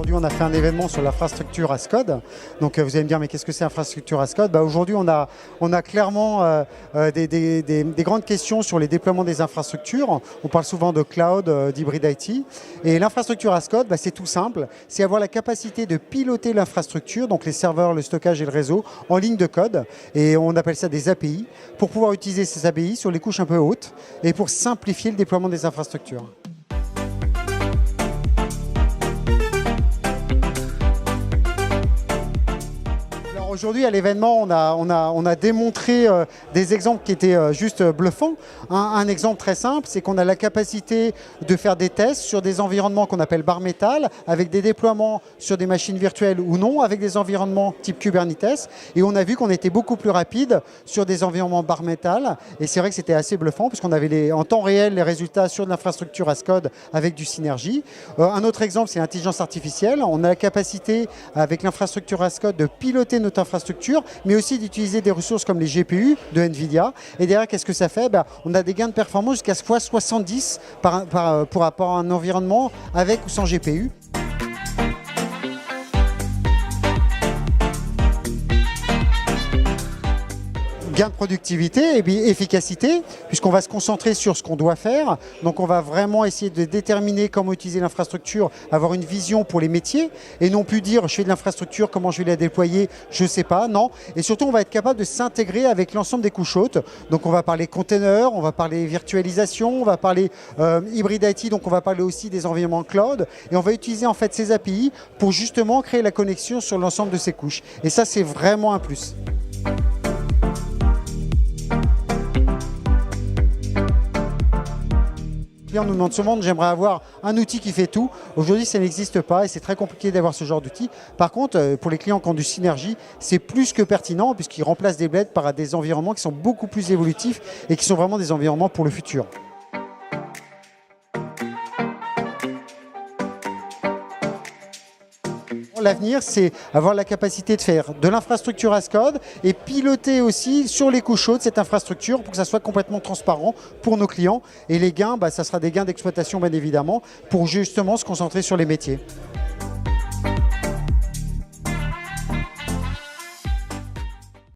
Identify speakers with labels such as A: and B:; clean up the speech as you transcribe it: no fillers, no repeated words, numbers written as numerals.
A: Aujourd'hui, on a fait un événement sur l'infrastructure as code. Donc, vous allez me dire, mais qu'est-ce que c'est infrastructure as code? Aujourd'hui, on a clairement des grandes questions sur les déploiements des infrastructures. On parle souvent de cloud, d'hybrid IT. Et l'infrastructure as code, c'est tout simple. C'est avoir la capacité de piloter l'infrastructure, donc les serveurs, le stockage et le réseau, en ligne de code. Et on appelle ça des API, pour pouvoir utiliser ces API sur les couches un peu hautes et pour simplifier le déploiement des infrastructures. Aujourd'hui, à l'événement, on a démontré des exemples qui étaient juste bluffants. Un exemple très simple, c'est qu'on a la capacité de faire des tests sur des environnements qu'on appelle bare metal, avec des déploiements sur des machines virtuelles ou non, avec des environnements type Kubernetes. Et on a vu qu'on était beaucoup plus rapide sur des environnements bare metal. Et c'est vrai que c'était assez bluffant, puisqu'on avait en temps réel les résultats sur de l'infrastructure as code avec du Synergy. Un autre exemple, c'est l'intelligence artificielle. On a la capacité, avec l'infrastructure as code, de piloter notre infrastructure, mais aussi d'utiliser des ressources comme les GPU de NVIDIA. Et derrière, qu'est-ce que ça fait? On a des gains de performance jusqu'à fois 70 pour rapport à un environnement avec ou sans GPU. Gain de productivité et puis efficacité, puisqu'on va se concentrer sur ce qu'on doit faire. Donc on va vraiment essayer de déterminer comment utiliser l'infrastructure, avoir une vision pour les métiers, et non plus dire je fais de l'infrastructure, comment je vais la déployer, je ne sais pas, non. Et surtout on va être capable de s'intégrer avec l'ensemble des couches hautes. Donc on va parler containers, on va parler virtualisation, on va parler hybrid IT, donc on va parler aussi des environnements cloud, et on va utiliser en fait ces API pour justement créer la connexion sur l'ensemble de ces couches. Et ça c'est vraiment un plus. On nous demande souvent, j'aimerais avoir un outil qui fait tout. Aujourd'hui, ça n'existe pas et c'est très compliqué d'avoir ce genre d'outil. Par contre, pour les clients qui ont du Synergy, c'est plus que pertinent puisqu'ils remplacent des bleds par des environnements qui sont beaucoup plus évolutifs et qui sont vraiment des environnements pour le futur. L'avenir, c'est avoir la capacité de faire de l'infrastructure as code et piloter aussi sur les couches hautes cette infrastructure pour que ça soit complètement transparent pour nos clients. Et les gains, ça sera des gains d'exploitation bien évidemment pour justement se concentrer sur les métiers.